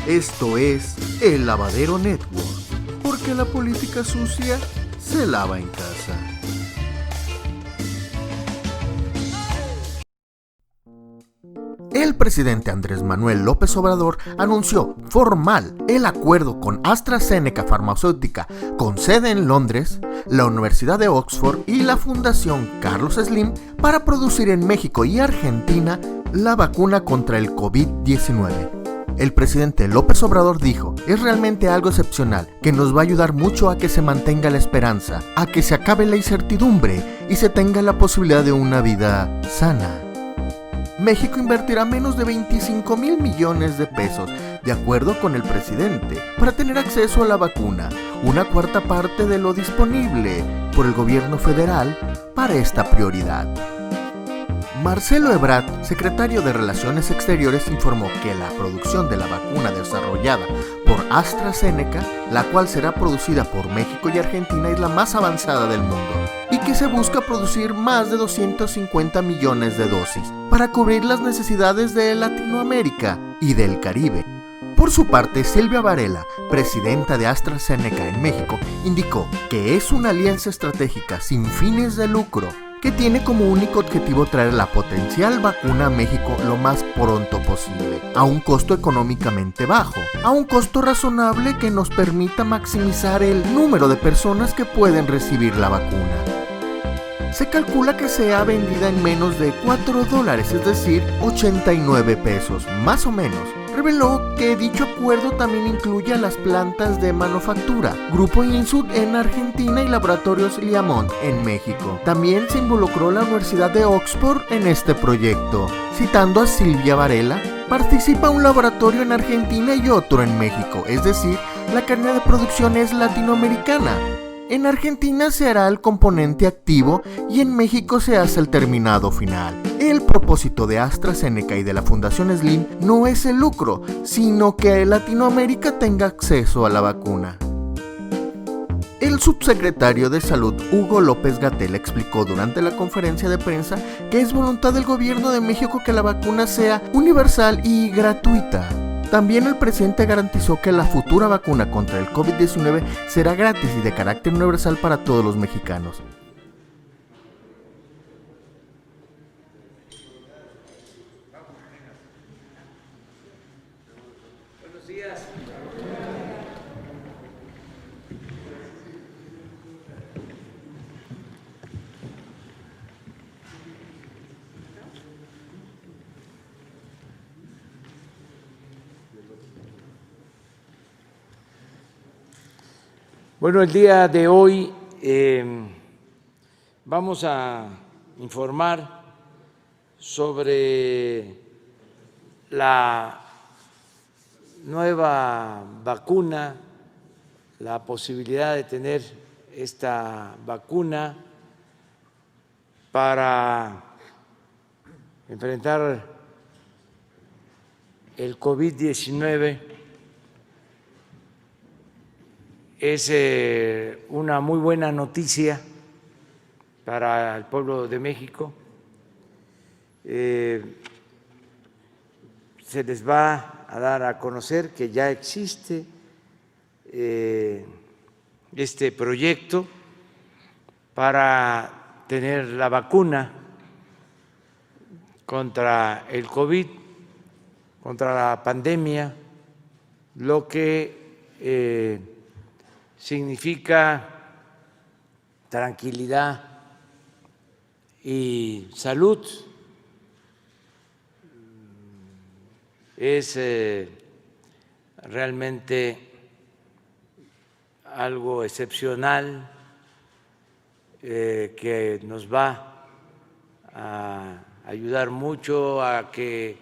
Esto es El Lavadero Network, porque la política sucia se lava en casa. El presidente Andrés Manuel López Obrador anunció formal el acuerdo con AstraZeneca Farmacéutica, con sede en Londres, la Universidad de Oxford y la Fundación Carlos Slim para producir en México y Argentina la vacuna contra el COVID-19. El presidente López Obrador dijo: es realmente algo excepcional que nos va a ayudar mucho a que se mantenga la esperanza, a que se acabe la incertidumbre y se tenga la posibilidad de una vida sana. México invertirá menos de 25,000 millones de pesos, de acuerdo con el presidente, para tener acceso a la vacuna, una cuarta parte de lo disponible por el gobierno federal para esta prioridad. Marcelo Ebrard, secretario de Relaciones Exteriores, informó que la producción de la vacuna desarrollada por AstraZeneca, la cual será producida por México y Argentina, es la más avanzada del mundo y que se busca producir más de 250 millones de dosis para cubrir las necesidades de Latinoamérica y del Caribe. Por su parte, Silvia Varela, presidenta de AstraZeneca en México, indicó que es una alianza estratégica sin fines de lucro que tiene como único objetivo traer la potencial vacuna a México lo más pronto posible, a un costo económicamente bajo, a un costo razonable que nos permita maximizar el número de personas que pueden recibir la vacuna. Se calcula que sea vendida en menos de $4, es decir, 89 pesos, más o menos. Reveló que dicho acuerdo también incluye a las plantas de manufactura, Grupo Insud en Argentina y Laboratorios Liamont en México. También se involucró la Universidad de Oxford en este proyecto. Citando a Silvia Varela, participa un laboratorio en Argentina y otro en México, es decir, la cadena de producción es latinoamericana. En Argentina se hará el componente activo y en México se hace el terminado final. El propósito de AstraZeneca y de la Fundación Slim no es el lucro, sino que Latinoamérica tenga acceso a la vacuna. El subsecretario de Salud, Hugo López-Gatell, explicó durante la conferencia de prensa que es voluntad del gobierno de México que la vacuna sea universal y gratuita. También el presidente garantizó que la futura vacuna contra el COVID-19 será gratis y de carácter universal para todos los mexicanos. Buenos días. Bueno, el día de hoy vamos a informar sobre la nueva vacuna, la posibilidad de tener esta vacuna para enfrentar el COVID-19. Es una muy buena noticia para el pueblo de México. Se les va a dar a conocer que ya existe este proyecto para tener la vacuna contra el COVID, contra la pandemia, lo que significa tranquilidad y salud. Es realmente algo excepcional que nos va a ayudar mucho a que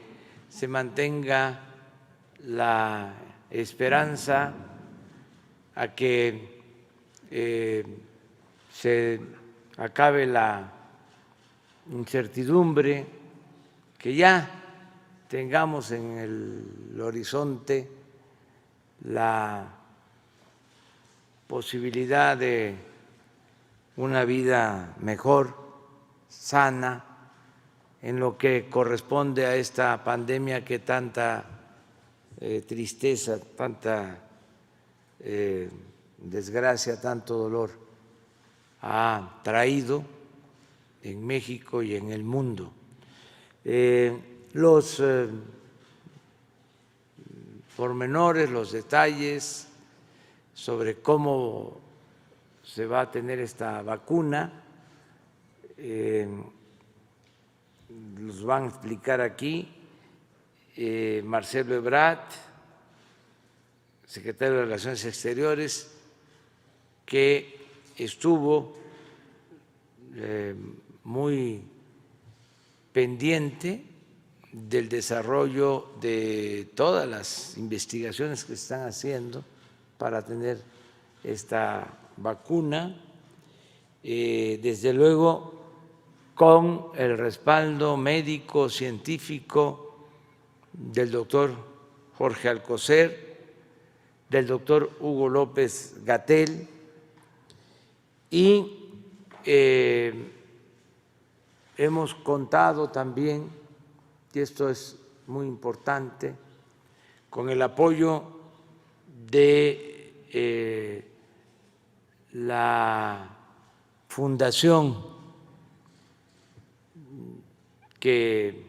se mantenga la esperanza, a que se acabe la incertidumbre, que ya tengamos en el horizonte la posibilidad de una vida mejor, sana, en lo que corresponde a esta pandemia que tanta tristeza, tanta desgracia, tanto dolor ha traído en México y en el mundo. Los pormenores, los detalles sobre cómo se va a tener esta vacuna, los van a explicar aquí Marcelo Ebrard, secretario de Relaciones Exteriores, que estuvo muy pendiente del desarrollo de todas las investigaciones que se están haciendo para tener esta vacuna, desde luego con el respaldo médico, científico del doctor Jorge Alcocer, del doctor Hugo López-Gatell, y hemos contado también, y esto es muy importante, con el apoyo de la fundación que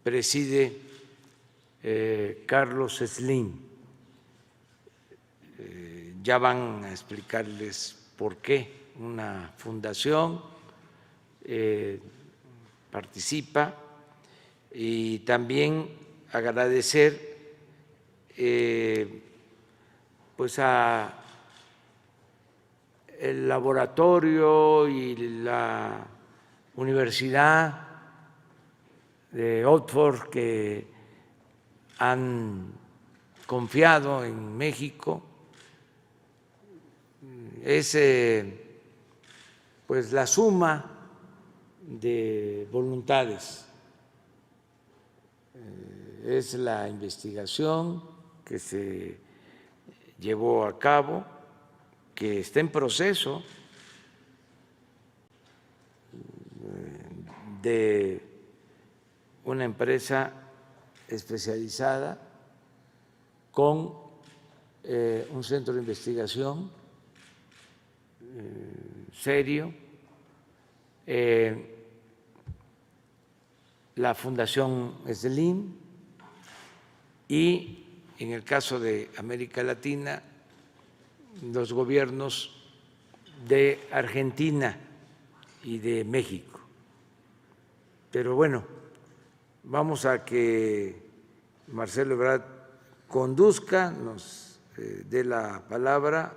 preside Carlos Slim. Ya van a explicarles por qué una fundación participa, y también agradecer pues a el laboratorio y la Universidad de Oxford, que han confiado en México. Es pues la suma de voluntades, es la investigación que se llevó a cabo, que está en proceso de una empresa especializada con un centro de investigación serio, la Fundación Slim, y en el caso de América Latina, los gobiernos de Argentina y de México. Pero bueno, vamos a que Marcelo Ebrard conduzca, nos dé la palabra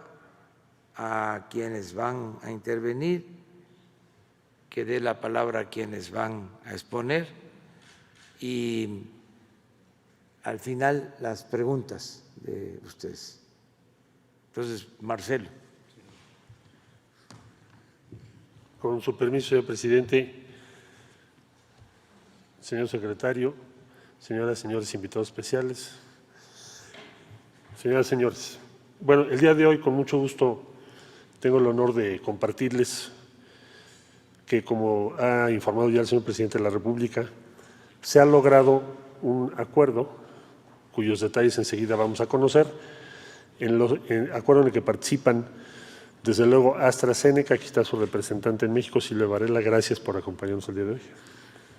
a quienes van a intervenir, que dé la palabra a quienes van a exponer, y al final las preguntas de ustedes. Entonces, Marcelo. Con su permiso, señor presidente, señor secretario, señoras y señores invitados especiales, señoras y señores. Bueno, el día de hoy, con mucho gusto, tengo el honor de compartirles que, como ha informado ya el señor presidente de la República, se ha logrado un acuerdo cuyos detalles enseguida vamos a conocer, acuerdo en el que participan desde luego AstraZeneca. Aquí está su representante en México, Silvia Varela. Gracias por acompañarnos el día de hoy.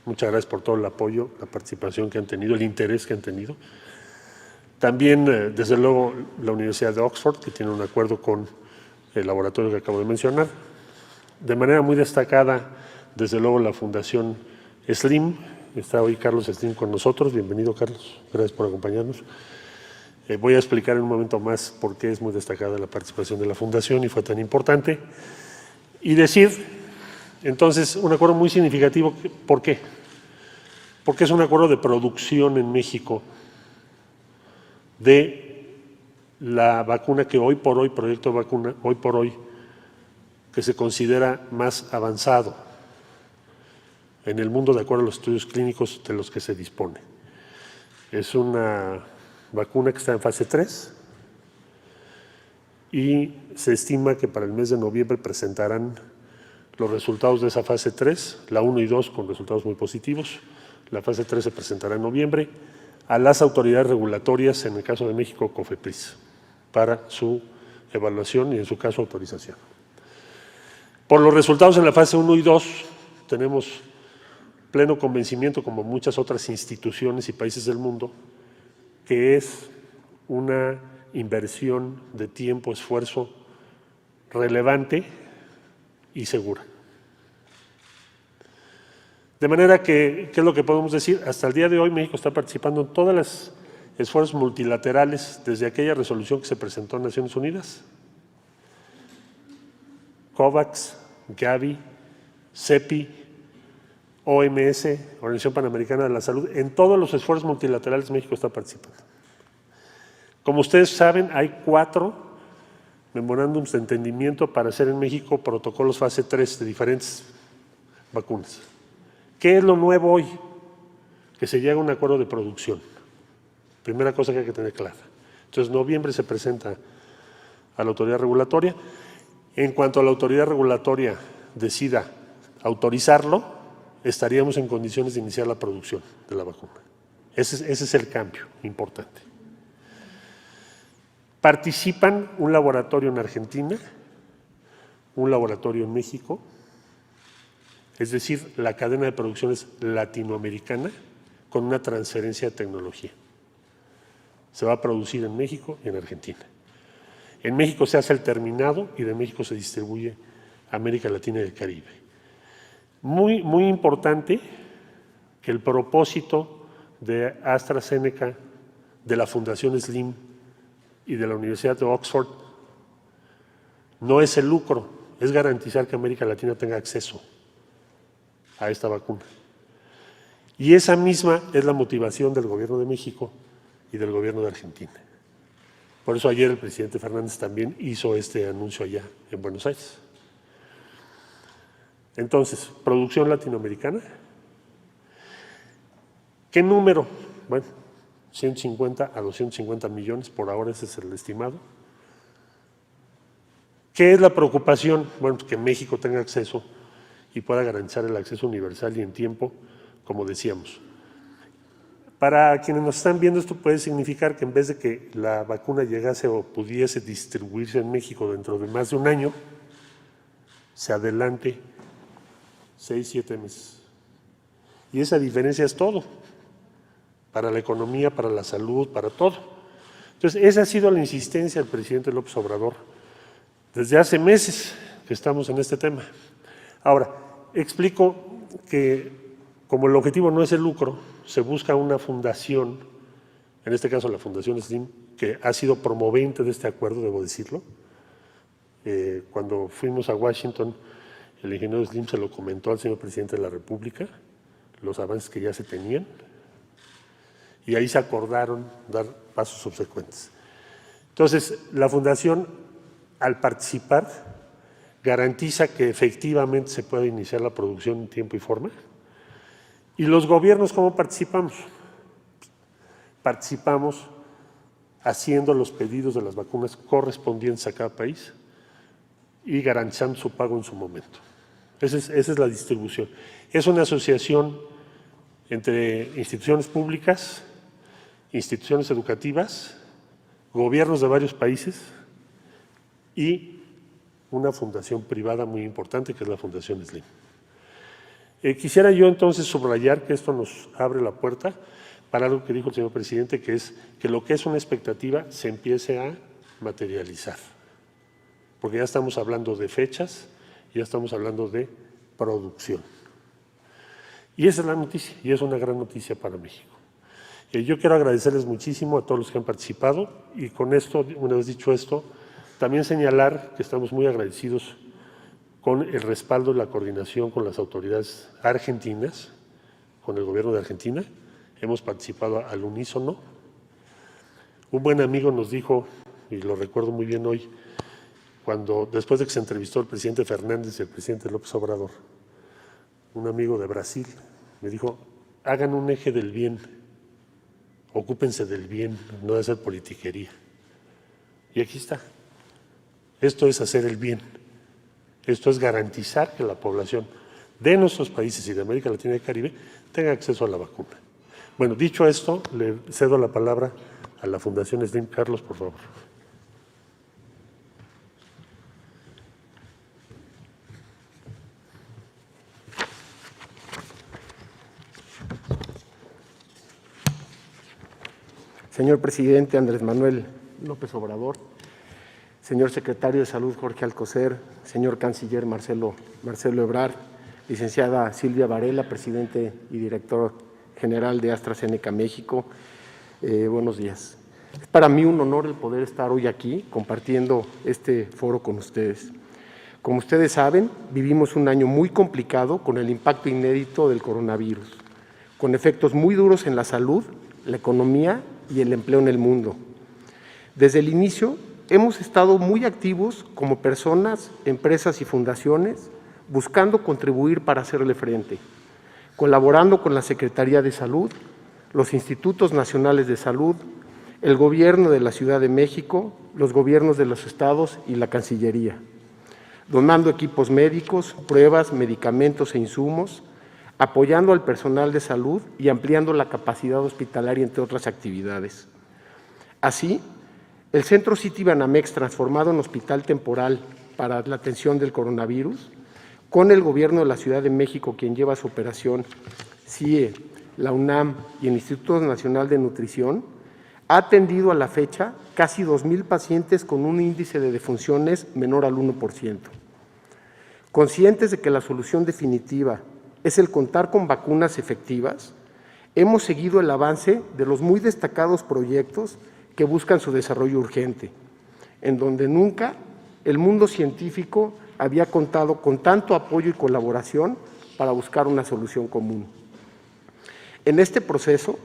Muchas gracias por todo el apoyo, la participación que han tenido, el interés que han tenido. También, desde luego, la Universidad de Oxford, que tiene un acuerdo con el laboratorio que acabo de mencionar. De manera muy destacada, desde luego, la Fundación Slim. Está hoy Carlos Slim con nosotros. Bienvenido, Carlos. Gracias por acompañarnos. Voy a explicar en un momento más por qué es muy destacada la participación de la Fundación y fue tan importante. Y decir, entonces, un acuerdo muy significativo. ¿Por qué? Porque es un acuerdo de producción en México de la vacuna que hoy por hoy, proyecto de vacuna, hoy por hoy, que se considera más avanzado en el mundo de acuerdo a los estudios clínicos de los que se dispone. Es una vacuna que está en fase 3 y se estima que para el mes de noviembre presentarán los resultados de esa fase 3, la 1 y 2 con resultados muy positivos. La fase 3 se presentará en noviembre. a las autoridades regulatorias, en el caso de México, COFEPRIS, para su evaluación y en su caso autorización. Por los resultados en la fase 1 y 2 tenemos pleno convencimiento, como muchas otras instituciones y países del mundo, que es una inversión de tiempo, esfuerzo relevante y segura. De manera que, ¿qué es lo que podemos decir? Hasta el día de hoy México está participando en todos los esfuerzos multilaterales desde aquella resolución que se presentó en Naciones Unidas, COVAX, Gavi, CEPI, OMS, Organización Panamericana de la Salud. En todos los esfuerzos multilaterales México está participando. Como ustedes saben, hay 4 memorándums de entendimiento para hacer en México protocolos fase 3 de diferentes vacunas. ¿Qué es lo nuevo hoy? Que se llega a un acuerdo de producción. Primera cosa que hay que tener clara. Entonces, en noviembre se presenta a la autoridad regulatoria. En cuanto a la autoridad regulatoria decida autorizarlo, estaríamos en condiciones de iniciar la producción de la vacuna. Ese es el cambio importante. Participan un laboratorio en Argentina, un laboratorio en México, es decir, la cadena de producción es latinoamericana con una transferencia de tecnología. Se va a producir en México y en Argentina. En México se hace el terminado y de México se distribuye a América Latina y el Caribe. Muy importante que el propósito de AstraZeneca, de la Fundación Slim y de la Universidad de Oxford no es el lucro, es garantizar que América Latina tenga acceso a esta vacuna. Y esa misma es la motivación del Gobierno de México y del Gobierno de Argentina. Por eso ayer el presidente Fernández también hizo este anuncio allá en Buenos Aires. Entonces, producción latinoamericana. ¿Qué número? Bueno, 150 a 250 millones, por ahora ese es el estimado. ¿Qué es la preocupación? Bueno, pues que México tenga acceso y pueda garantizar el acceso universal y en tiempo, como decíamos. Para quienes nos están viendo, esto puede significar que en vez de que la vacuna llegase o pudiese distribuirse en México dentro de más de un año, se adelante 6, 7 meses. Y esa diferencia es todo, para la economía, para la salud, para todo. Entonces, esa ha sido la insistencia del presidente López Obrador desde hace meses que estamos en este tema. Ahora, explico que como el objetivo no es el lucro, se busca una fundación, en este caso la Fundación Slim, que ha sido promovente de este acuerdo, debo decirlo. Cuando fuimos a Washington, el ingeniero Slim se lo comentó al señor presidente de la República, los avances que ya se tenían, y ahí se acordaron dar pasos subsecuentes. Entonces, la Fundación, al participar, garantiza que efectivamente se pueda iniciar la producción en tiempo y forma. ¿Y los gobiernos cómo participamos? Participamos haciendo los pedidos de las vacunas correspondientes a cada país y garantizando su pago en su momento. Esa es la distribución. Es una asociación entre instituciones públicas, instituciones educativas, gobiernos de varios países y una fundación privada muy importante que es la Fundación Slim. Quisiera yo entonces subrayar que esto nos abre la puerta para algo que dijo el señor presidente, que es que lo que es una expectativa se empiece a materializar, porque ya estamos hablando de fechas, ya estamos hablando de producción. Y esa es la noticia, y es una gran noticia para México. Yo quiero agradecerles muchísimo a todos los que han participado y con esto, una vez dicho esto, también señalar que estamos muy agradecidos con el respaldo y la coordinación con las autoridades argentinas, con el gobierno de Argentina. Hemos participado al unísono. Un buen amigo nos dijo, y lo recuerdo muy bien hoy, cuando después de que se entrevistó el presidente Fernández y el presidente López Obrador, un amigo de Brasil me dijo, hagan un eje del bien, ocúpense del bien, no de hacer politiquería. Y aquí está. Esto es hacer el bien. Esto es garantizar que la población de nuestros países y de América Latina y el Caribe tenga acceso a la vacuna. Bueno, dicho esto, le cedo la palabra a la Fundación Slim. Carlos, por favor. Señor presidente Andrés Manuel López Obrador, señor secretario de Salud Jorge Alcocer, señor canciller Marcelo Ebrard, licenciada Silvia Varela, presidente y director general de AstraZeneca México, buenos días. Es para mí un honor el poder estar hoy aquí compartiendo este foro con ustedes. Como ustedes saben, vivimos un año muy complicado con el impacto inédito del coronavirus, con efectos muy duros en la salud, la economía y el empleo en el mundo. Desde el inicio hemos estado muy activos como personas, empresas y fundaciones, buscando contribuir para hacerle frente, colaborando con la Secretaría de Salud, los Institutos Nacionales de Salud, el Gobierno de la Ciudad de México, los gobiernos de los estados y la Cancillería, donando equipos médicos, pruebas, medicamentos e insumos, apoyando al personal de salud y ampliando la capacidad hospitalaria, entre otras actividades. Así, el Centro Citibanamex, transformado en hospital temporal para la atención del coronavirus, con el Gobierno de la Ciudad de México, quien lleva su operación, CIE, la UNAM y el Instituto Nacional de Nutrición, ha atendido a la fecha casi 2,000 pacientes con un índice de defunciones menor al 1%. Conscientes de que la solución definitiva es el contar con vacunas efectivas, hemos seguido el avance de los muy destacados proyectos que buscan su desarrollo urgente, en donde nunca el mundo científico había contado con tanto apoyo y colaboración para buscar una solución común. En este proceso,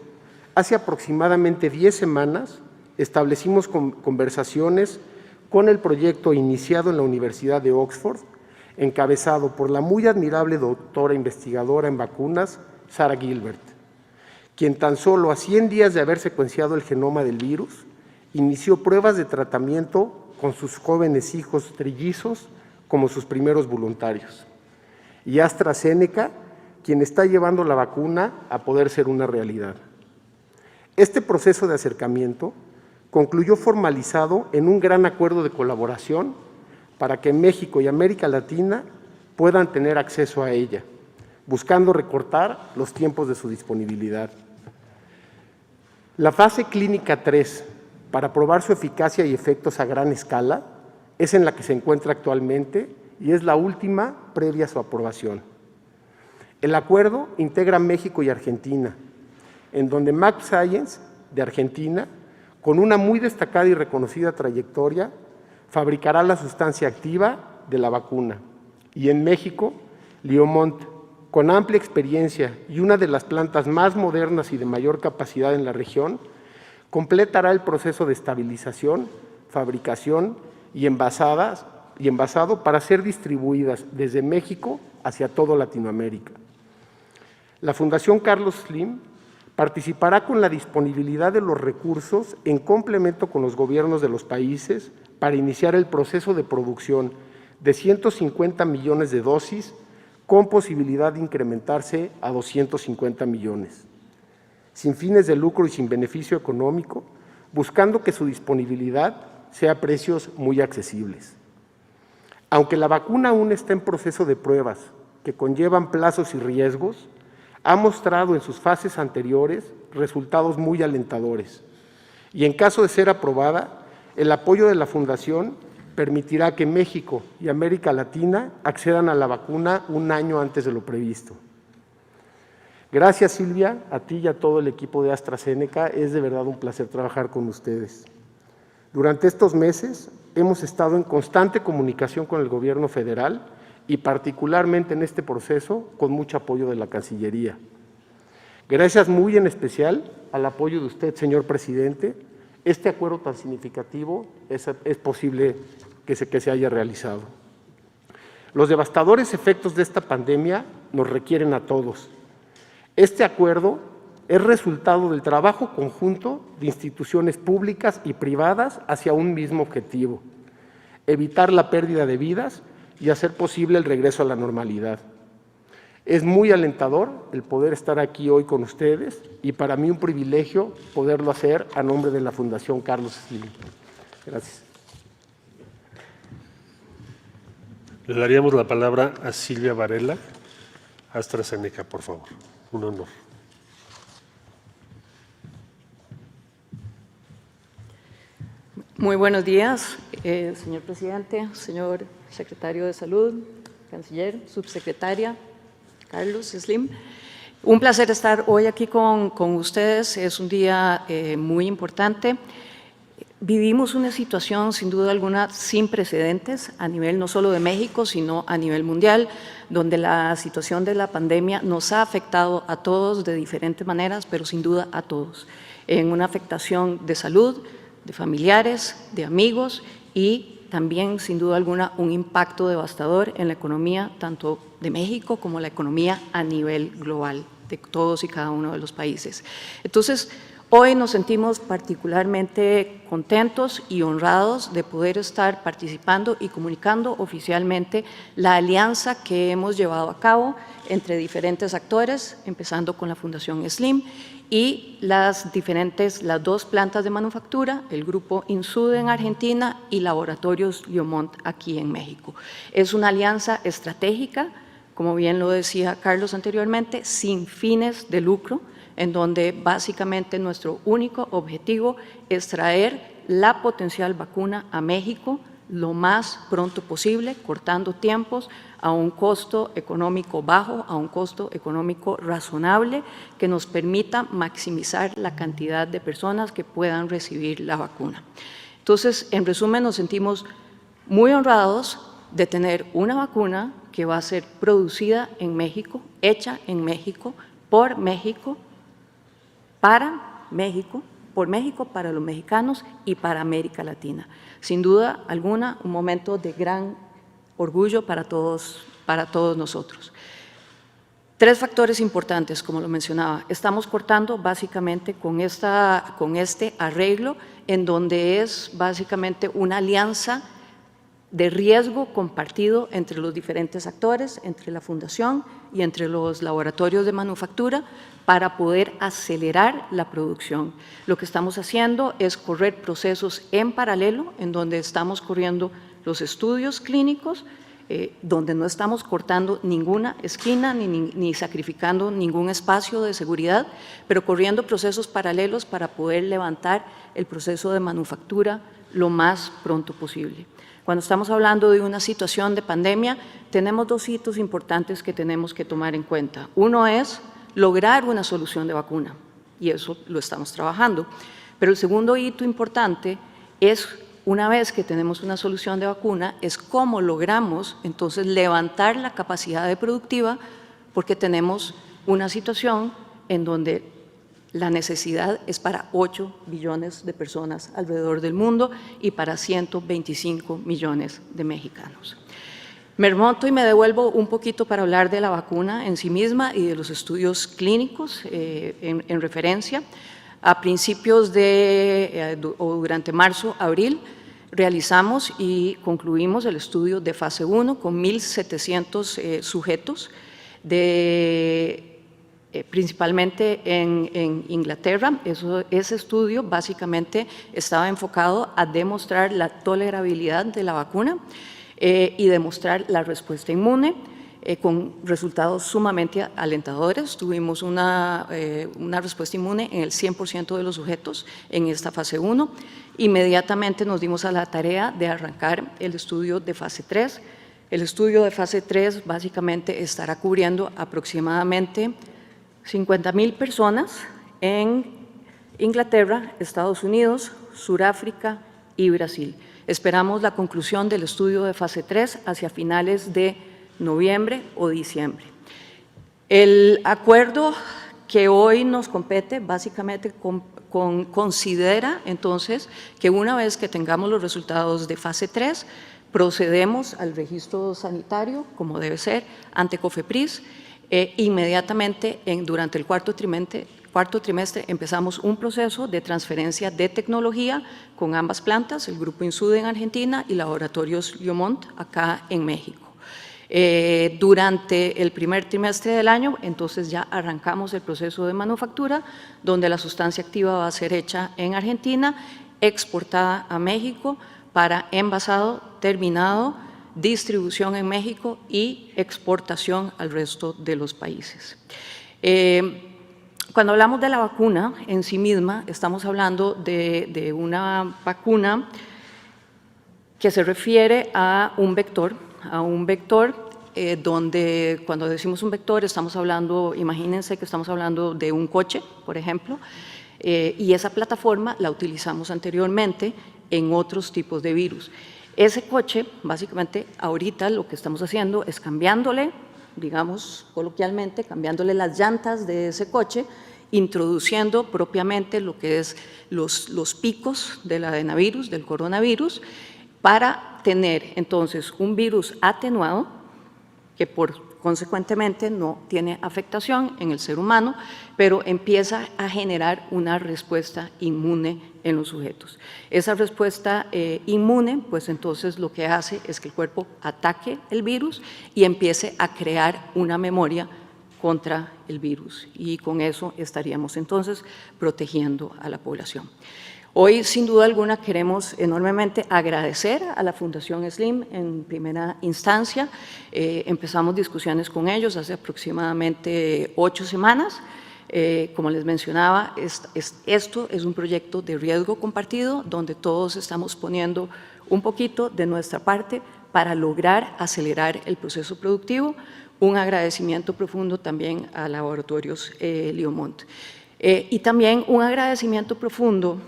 hace aproximadamente 10 semanas, establecimos conversaciones con el proyecto iniciado en la Universidad de Oxford, encabezado por la muy admirable doctora investigadora en vacunas, Sarah Gilbert, quien tan solo a 100 días de haber secuenciado el genoma del virus, inició pruebas de tratamiento con sus jóvenes hijos trillizos como sus primeros voluntarios. Y AstraZeneca, quien está llevando la vacuna a poder ser una realidad. Este proceso de acercamiento concluyó formalizado en un gran acuerdo de colaboración para que México y América Latina puedan tener acceso a ella, buscando recortar los tiempos de su disponibilidad. La fase clínica 3, para probar su eficacia y efectos a gran escala, es en la que se encuentra actualmente y es la última previa a su aprobación. El acuerdo integra México y Argentina, en donde mAbxience, de Argentina, con una muy destacada y reconocida trayectoria, fabricará la sustancia activa de la vacuna. Y en México, Liomont, con amplia experiencia y una de las plantas más modernas y de mayor capacidad en la región, completará el proceso de estabilización, fabricación y envasado para ser distribuidas desde México hacia toda Latinoamérica. La Fundación Carlos Slim participará con la disponibilidad de los recursos en complemento con los gobiernos de los países para iniciar el proceso de producción de 150 millones de dosis con posibilidad de incrementarse a 250 millones, sin fines de lucro y sin beneficio económico, buscando que su disponibilidad sea a precios muy accesibles. Aunque la vacuna aún está en proceso de pruebas que conllevan plazos y riesgos, ha mostrado en sus fases anteriores resultados muy alentadores y en caso de ser aprobada, el apoyo de la Fundación permitirá que México y América Latina accedan a la vacuna un año antes de lo previsto. Gracias, Silvia, a ti y a todo el equipo de AstraZeneca. Es de verdad un placer trabajar con ustedes. Durante estos meses hemos estado en constante comunicación con el Gobierno federal y particularmente en este proceso con mucho apoyo de la Cancillería. Gracias muy en especial al apoyo de usted, señor presidente, este acuerdo tan significativo es posible que se haya realizado. Los devastadores efectos de esta pandemia nos requieren a todos. Este acuerdo es resultado del trabajo conjunto de instituciones públicas y privadas hacia un mismo objetivo: evitar la pérdida de vidas y hacer posible el regreso a la normalidad. Es muy alentador el poder estar aquí hoy con ustedes y para mí un privilegio poderlo hacer a nombre de la Fundación Carlos Slim. Gracias. Le daríamos la palabra a Silvia Varela, AstraZeneca, por favor. Un honor. Muy buenos días, señor presidente, señor secretario de Salud, canciller, subsecretaria, Carlos Slim. Un placer estar hoy aquí con ustedes. Es un día muy importante. Vivimos una situación, sin duda alguna, sin precedentes a nivel no solo de México, sino a nivel mundial, donde la situación de la pandemia nos ha afectado a todos de diferentes maneras, pero sin duda a todos, en una afectación de salud, de familiares, de amigos y también, sin duda alguna, un impacto devastador en la economía, tanto de México como la economía a nivel global, de todos y cada uno de los países. Entonces, hoy nos sentimos particularmente contentos y honrados de poder estar participando y comunicando oficialmente la alianza que hemos llevado a cabo entre diferentes actores, empezando con la Fundación Slim y las dos plantas de manufactura, el grupo INSUDE en Argentina y Laboratorios Liomont aquí en México. Es una alianza estratégica, como bien lo decía Carlos anteriormente, sin fines de lucro, en donde básicamente nuestro único objetivo es traer la potencial vacuna a México lo más pronto posible, cortando tiempos a un costo económico bajo, a un costo económico razonable que nos permita maximizar la cantidad de personas que puedan recibir la vacuna. Entonces, en resumen, nos sentimos muy honrados de tener una vacuna que va a ser producida en México, hecha en México, por México, para México, por México, para los mexicanos y para América Latina. Sin duda alguna, un momento de gran orgullo para todos nosotros. Tres factores importantes, como lo mencionaba. Estamos cortando básicamente con este arreglo, en donde es básicamente una alianza de riesgo compartido entre los diferentes actores, entre la Fundación y entre los laboratorios de manufactura, para poder acelerar la producción. Lo que estamos haciendo es correr procesos en paralelo, en donde estamos corriendo los estudios clínicos, donde no estamos cortando ninguna esquina ni sacrificando ningún espacio de seguridad, pero corriendo procesos paralelos para poder levantar el proceso de manufactura lo más pronto posible. Cuando estamos hablando de una situación de pandemia, tenemos dos hitos importantes que tenemos que tomar en cuenta. Uno es lograr una solución de vacuna, y eso lo estamos trabajando. Pero el segundo hito importante es, una vez que tenemos una solución de vacuna, es cómo logramos entonces levantar la capacidad productiva, porque tenemos una situación en donde la necesidad es para 8 billones de personas alrededor del mundo y para 125 millones de mexicanos. Me remonto y me devuelvo un poquito para hablar de la vacuna en sí misma y de los estudios clínicos en referencia. A principios o durante marzo, abril, realizamos y concluimos el estudio de fase 1 con 1.700 sujetos, principalmente en Inglaterra. Ese estudio básicamente estaba enfocado a demostrar la tolerabilidad de la vacuna y demostrar la respuesta inmune, con resultados sumamente alentadores. Tuvimos una respuesta inmune en el 100% de los sujetos en esta fase 1. Inmediatamente nos dimos a la tarea de arrancar el estudio de fase 3. El estudio de fase 3 básicamente estará cubriendo aproximadamente 50,000 personas en Inglaterra, Estados Unidos, Sudáfrica y Brasil. Esperamos la conclusión del estudio de fase 3 hacia finales de noviembre o diciembre. El acuerdo que hoy nos compete básicamente considera entonces que una vez que tengamos los resultados de fase 3, procedemos al registro sanitario, como debe ser, ante COFEPRIS. Inmediatamente, durante el cuarto trimestre, empezamos un proceso de transferencia de tecnología con ambas plantas, el grupo INSUDE en Argentina y Laboratorios Liomont acá en México. Durante el primer trimestre del año, entonces ya arrancamos el proceso de manufactura, donde la sustancia activa va a ser hecha en Argentina, exportada a México para envasado, terminado, distribución en México y exportación al resto de los países. Cuando hablamos de la vacuna en sí misma, estamos hablando de una vacuna que se refiere a un vector donde cuando decimos un vector estamos hablando, imagínense que estamos hablando de un coche, por ejemplo, y esa plataforma la utilizamos anteriormente en otros tipos de virus. Ese coche, básicamente, ahorita lo que estamos haciendo es cambiándole, digamos coloquialmente, cambiándole las llantas de ese coche, introduciendo propiamente lo que es los picos del adenovirus, del coronavirus, para tener entonces un virus atenuado que consecuentemente no tiene afectación en el ser humano, pero empieza a generar una respuesta inmune en los sujetos. Esa respuesta inmune, pues entonces lo que hace es que el cuerpo ataque el virus y empiece a crear una memoria contra el virus, y con eso estaríamos entonces protegiendo a la población. Hoy, sin duda alguna, queremos enormemente agradecer a la Fundación SLIM en primera instancia. Empezamos discusiones con ellos hace aproximadamente 8 semanas. Como les mencionaba, esto es un proyecto de riesgo compartido donde todos estamos poniendo un poquito de nuestra parte para lograr acelerar el proceso productivo. Un agradecimiento profundo también a Laboratorios Liomont. Y también un agradecimiento profundo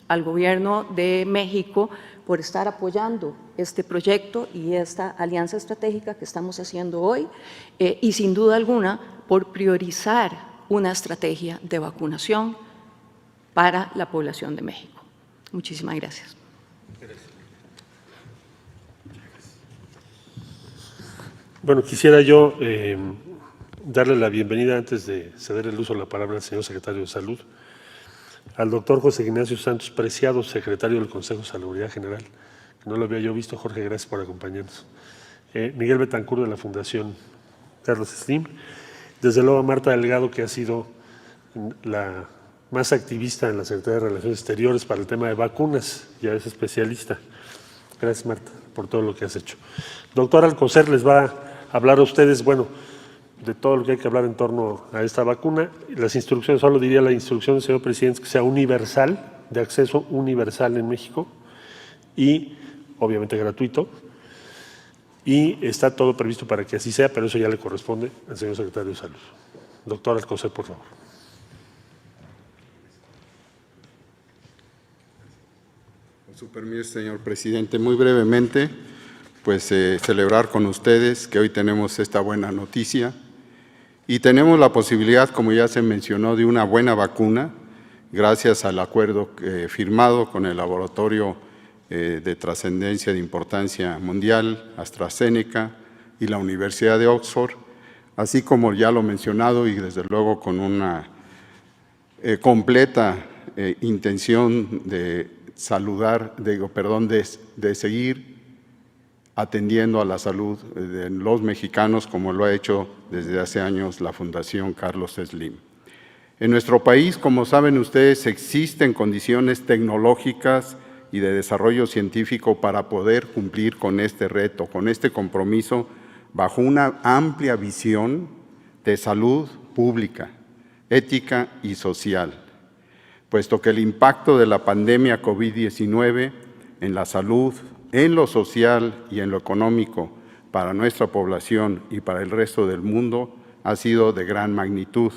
al Gobierno de México por estar apoyando este proyecto y esta alianza estratégica que estamos haciendo hoy, y sin duda alguna por priorizar una estrategia de vacunación para la población de México. Muchísimas gracias. Bueno, quisiera yo darle la bienvenida, antes de ceder el uso de la palabra al señor secretario de Salud, al doctor José Ignacio Santos Preciado, secretario del Consejo de Salubridad General, que no lo había yo visto. Jorge, gracias por acompañarnos. Miguel Betancourt, de la Fundación Carlos Slim. Desde luego a Marta Delgado, que ha sido la más activista en la Secretaría de Relaciones Exteriores para el tema de vacunas, ya es especialista. Gracias, Marta, por todo lo que has hecho. Doctor Alcocer les va a hablar a ustedes, bueno, de todo lo que hay que hablar en torno a esta vacuna. Las instrucciones, solo diría la instrucción del señor presidente, que sea universal, de acceso universal en México y obviamente gratuito. Y está todo previsto para que así sea, pero eso ya le corresponde al señor secretario de Salud. Doctor Alcocer, por favor. Con su permiso, señor presidente, muy brevemente, pues celebrar con ustedes que hoy tenemos esta buena noticia y tenemos la posibilidad, como ya se mencionó, de una buena vacuna gracias al acuerdo firmado con el laboratorio de trascendencia de importancia mundial, AstraZeneca, y la Universidad de Oxford, así como ya lo mencionado y desde luego con una completa intención de de seguir atendiendo a la salud de los mexicanos, como lo ha hecho desde hace años la Fundación Carlos Slim. En nuestro país, como saben ustedes, existen condiciones tecnológicas y de desarrollo científico para poder cumplir con este reto, con este compromiso, bajo una amplia visión de salud pública, ética y social, puesto que el impacto de la pandemia COVID-19 en la salud, en lo social y en lo económico para nuestra población y para el resto del mundo ha sido de gran magnitud.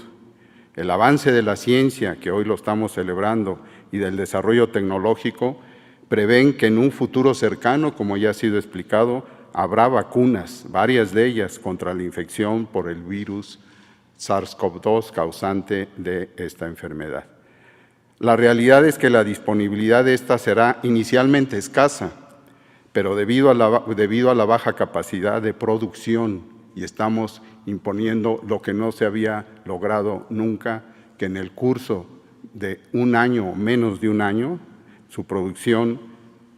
El avance de la ciencia, que hoy lo estamos celebrando, y del desarrollo tecnológico, prevén que en un futuro cercano, como ya ha sido explicado, habrá vacunas, varias de ellas contra la infección por el virus SARS-CoV-2 causante de esta enfermedad. La realidad es que la disponibilidad de esta será inicialmente escasa, pero debido a la baja capacidad de producción, y estamos imponiendo lo que no se había logrado nunca, que en el curso de un año o menos de un año, su producción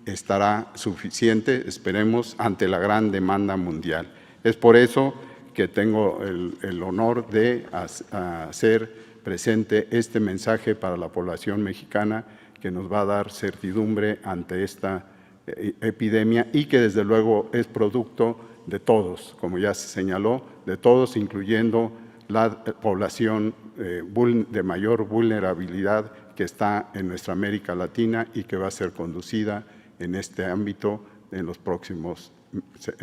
estará suficiente, esperemos, ante la gran demanda mundial. Es por eso que tengo el honor de hacer presente este mensaje para la población mexicana que nos va a dar certidumbre ante esta epidemia y que desde luego es producto de todos, como ya se señaló, de todos, incluyendo la población de mayor vulnerabilidad que está en nuestra América Latina y que va a ser conducida en este ámbito en los próximos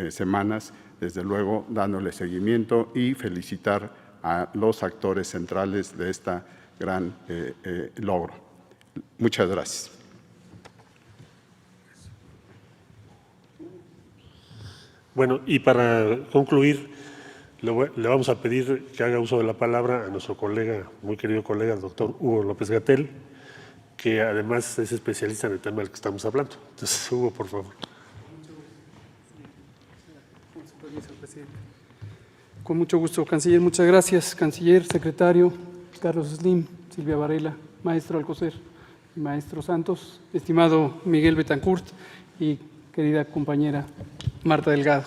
semanas, desde luego dándole seguimiento y felicitar a los actores centrales de este gran logro. Muchas gracias. Bueno, y para concluir, le vamos a pedir que haga uso de la palabra a nuestro colega, muy querido colega, el doctor Hugo López-Gatell, que además es especialista en el tema del que estamos hablando. Entonces, Hugo, por favor. Con mucho gusto, canciller. Muchas gracias, canciller, secretario, Carlos Slim, Silvia Varela, maestro Alcocer y maestro Santos, estimado Miguel Betancourt y querida compañera Marta Delgado.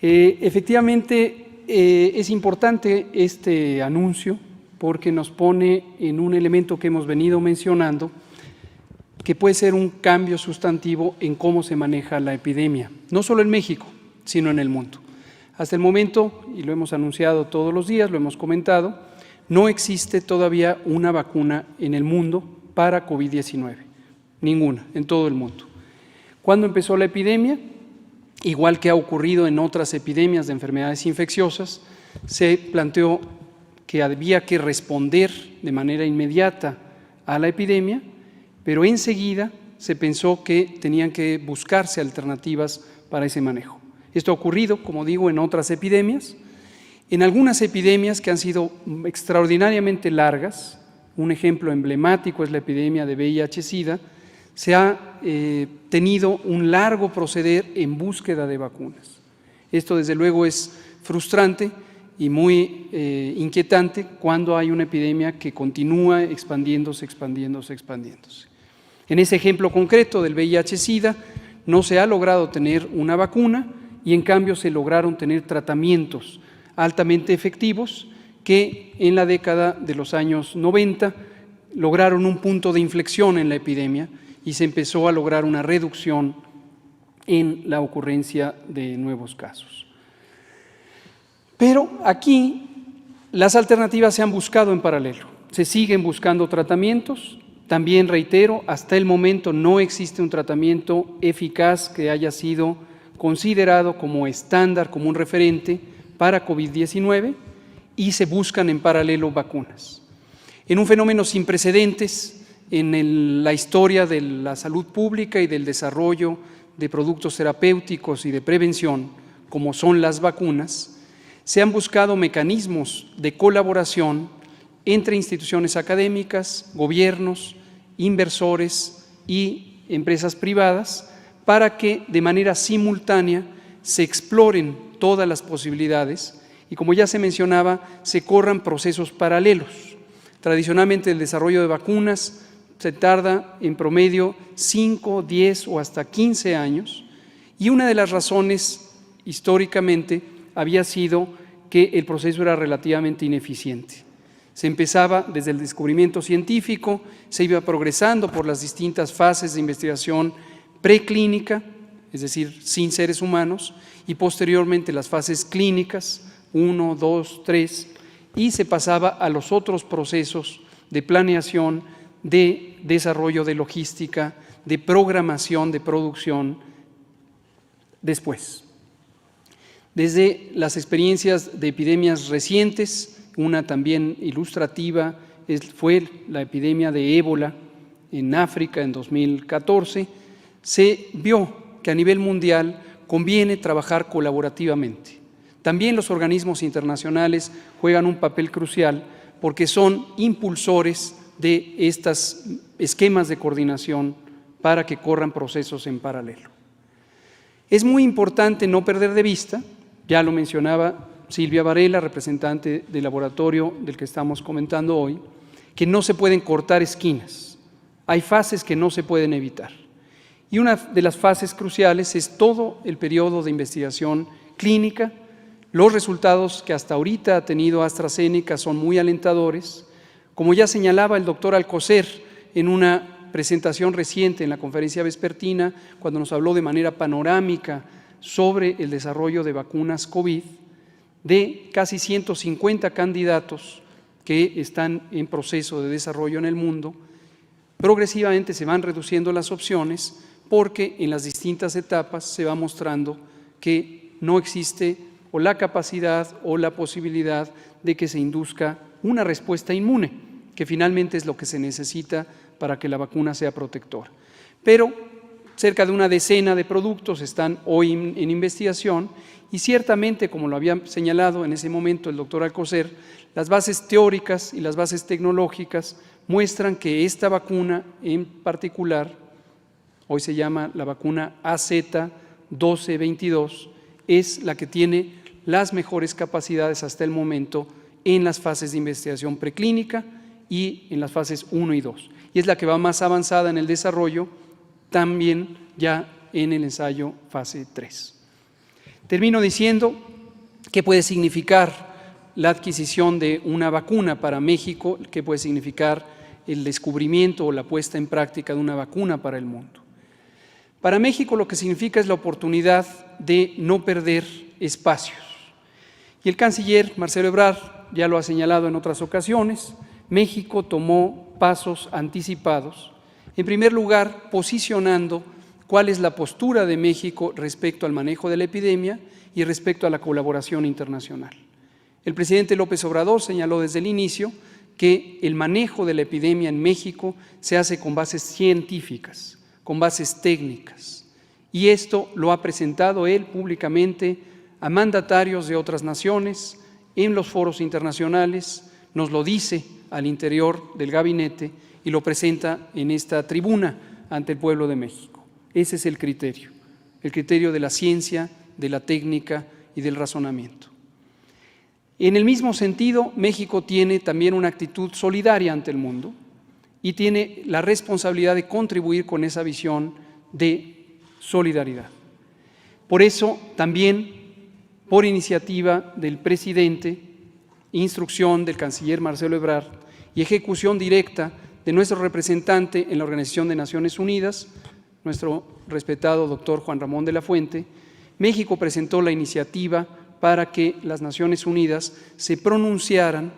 Efectivamente, es importante este anuncio porque nos pone en un elemento que hemos venido mencionando, que puede ser un cambio sustantivo en cómo se maneja la epidemia, no solo en México, sino en el mundo. Hasta el momento, y lo hemos anunciado todos los días, lo hemos comentado, no existe todavía una vacuna en el mundo para COVID-19, ninguna, en todo el mundo. ¿Cuándo empezó la epidemia? Igual que ha ocurrido en otras epidemias de enfermedades infecciosas, se planteó que había que responder de manera inmediata a la epidemia, pero enseguida se pensó que tenían que buscarse alternativas para ese manejo. Esto ha ocurrido, como digo, en otras epidemias. En algunas epidemias que han sido extraordinariamente largas, un ejemplo emblemático es la epidemia de VIH-Sida, se ha tenido un largo proceder en búsqueda de vacunas. Esto, desde luego, es frustrante y muy inquietante cuando hay una epidemia que continúa expandiéndose. En ese ejemplo concreto del VIH-Sida, no se ha logrado tener una vacuna y, en cambio, se lograron tener tratamientos altamente efectivos que en la década de los años 90 lograron un punto de inflexión en la epidemia y se empezó a lograr una reducción en la ocurrencia de nuevos casos. Pero aquí las alternativas se han buscado en paralelo, se siguen buscando tratamientos. También reitero, hasta el momento no existe un tratamiento eficaz que haya sido considerado como estándar, como un referente para COVID-19, y se buscan en paralelo vacunas. En un fenómeno sin precedentes en la historia de la salud pública y del desarrollo de productos terapéuticos y de prevención, como son las vacunas, se han buscado mecanismos de colaboración entre instituciones académicas, gobiernos, inversores y empresas privadas para que de manera simultánea se exploren todas las posibilidades y, como ya se mencionaba, se corran procesos paralelos. Tradicionalmente, el desarrollo de vacunas se tarda en promedio 5, 10 o hasta 15 años, y una de las razones históricamente había sido que el proceso era relativamente ineficiente. Se empezaba desde el descubrimiento científico, se iba progresando por las distintas fases de investigación preclínica, es decir, sin seres humanos, y posteriormente las fases clínicas, 1, 2, 3, y se pasaba a los otros procesos de planeación, de desarrollo de logística, de programación, de producción después. Desde las experiencias de epidemias recientes, una también ilustrativa fue la epidemia de ébola en África en 2014, se vio que a nivel mundial conviene trabajar colaborativamente. También los organismos internacionales juegan un papel crucial porque son impulsores de estos esquemas de coordinación para que corran procesos en paralelo. Es muy importante no perder de vista, ya lo mencionaba Silvia Varela, representante del laboratorio del que estamos comentando hoy, que no se pueden cortar esquinas. Hay fases que no se pueden evitar. Y una de las fases cruciales es todo el periodo de investigación clínica. Los resultados que hasta ahorita ha tenido AstraZeneca son muy alentadores. Como ya señalaba el doctor Alcocer en una presentación reciente en la conferencia vespertina, cuando nos habló de manera panorámica sobre el desarrollo de vacunas COVID, de casi 150 candidatos que están en proceso de desarrollo en el mundo, progresivamente se van reduciendo las opciones porque en las distintas etapas se va mostrando que no existe o la capacidad o la posibilidad de que se induzca una respuesta inmune, que finalmente es lo que se necesita para que la vacuna sea protectora. Pero cerca de una decena de productos están hoy en investigación y ciertamente, como lo había señalado en ese momento el doctor Alcocer, las bases teóricas y las bases tecnológicas muestran que esta vacuna en particular, hoy se llama la vacuna AZ-1222, es la que tiene las mejores capacidades hasta el momento en las fases de investigación preclínica y en las fases 1 y 2. Y es la que va más avanzada en el desarrollo, también ya en el ensayo fase 3. Termino diciendo qué puede significar la adquisición de una vacuna para México, qué puede significar el descubrimiento o la puesta en práctica de una vacuna para el mundo. Para México lo que significa es la oportunidad de no perder espacios. Y el canciller Marcelo Ebrard ya lo ha señalado en otras ocasiones, México tomó pasos anticipados, en primer lugar posicionando cuál es la postura de México respecto al manejo de la epidemia y respecto a la colaboración internacional. El presidente López Obrador señaló desde el inicio que el manejo de la epidemia en México se hace con bases científicas, con bases técnicas, y esto lo ha presentado él públicamente a mandatarios de otras naciones, en los foros internacionales, nos lo dice al interior del gabinete y lo presenta en esta tribuna ante el pueblo de México. Ese es el criterio de la ciencia, de la técnica y del razonamiento. En el mismo sentido, México tiene también una actitud solidaria ante el mundo y tiene la responsabilidad de contribuir con esa visión de solidaridad. Por eso, también, por iniciativa del presidente, instrucción del canciller Marcelo Ebrard y ejecución directa de nuestro representante en la Organización de Naciones Unidas, nuestro respetado doctor Juan Ramón de la Fuente, México presentó la iniciativa para que las Naciones Unidas se pronunciaran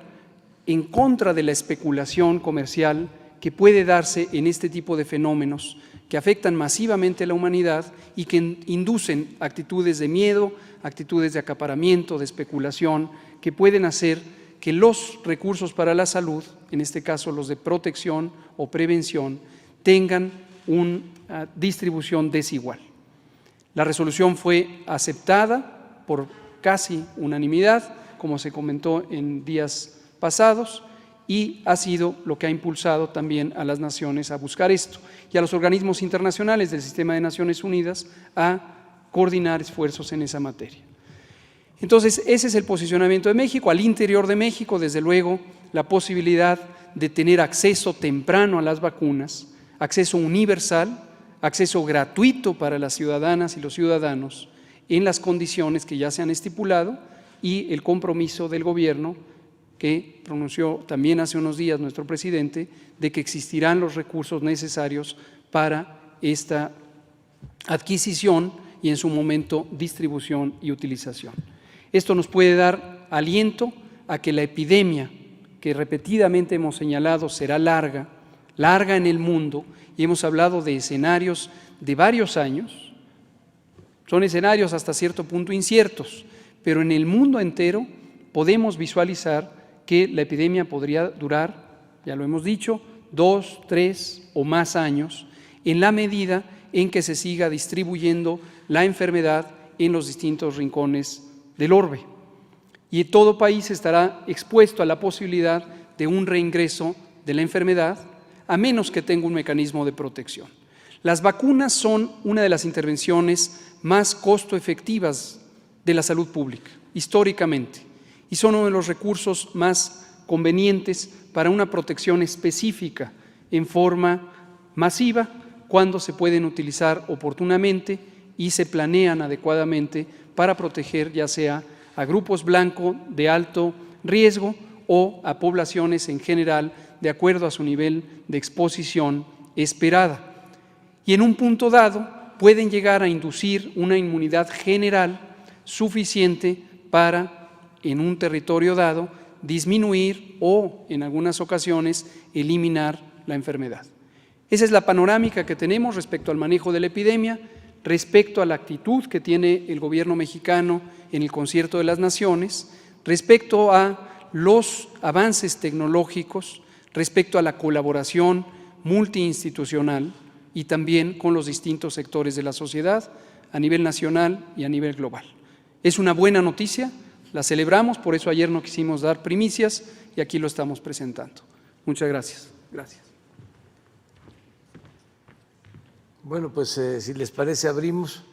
en contra de la especulación comercial que puede darse en este tipo de fenómenos que afectan masivamente a la humanidad y que inducen actitudes de miedo, actitudes de acaparamiento, de especulación, que pueden hacer que los recursos para la salud, en este caso los de protección o prevención, tengan una distribución desigual. La resolución fue aceptada por casi unanimidad, como se comentó en días pasados, y ha sido lo que ha impulsado también a las naciones a buscar esto y a los organismos internacionales del sistema de Naciones Unidas a coordinar esfuerzos en esa materia. Entonces, ese es el posicionamiento de México. Al interior de México, desde luego, la posibilidad de tener acceso temprano a las vacunas, acceso universal, acceso gratuito para las ciudadanas y los ciudadanos en las condiciones que ya se han estipulado y el compromiso del gobierno que pronunció también hace unos días nuestro presidente de que existirán los recursos necesarios para esta adquisición y en su momento distribución y utilización. Esto nos puede dar aliento a que la epidemia, que repetidamente hemos señalado será larga en el mundo, y hemos hablado de escenarios de varios años, son escenarios hasta cierto punto inciertos, pero en el mundo entero podemos visualizar que la epidemia podría durar, ya lo hemos dicho, 2, 3 o más años, en la medida en que se siga distribuyendo la enfermedad en los distintos rincones del orbe. Y todo país estará expuesto a la posibilidad de un reingreso de la enfermedad, a menos que tenga un mecanismo de protección. Las vacunas son una de las intervenciones más costo efectivas de la salud pública, históricamente, y son uno de los recursos más convenientes para una protección específica en forma masiva cuando se pueden utilizar oportunamente y se planean adecuadamente para proteger ya sea a grupos blancos de alto riesgo o a poblaciones en general de acuerdo a su nivel de exposición esperada. Y en un punto dado pueden llegar a inducir una inmunidad general suficiente para, en un territorio dado, disminuir o, en algunas ocasiones, eliminar la enfermedad. Esa es la panorámica que tenemos respecto al manejo de la epidemia, respecto a la actitud que tiene el gobierno mexicano en el concierto de las naciones, respecto a los avances tecnológicos, respecto a la colaboración multiinstitucional y también con los distintos sectores de la sociedad a nivel nacional y a nivel global. Es una buena noticia, la celebramos, por eso ayer no quisimos dar primicias y aquí lo estamos presentando. Muchas gracias. Gracias. Bueno, pues si les parece, abrimos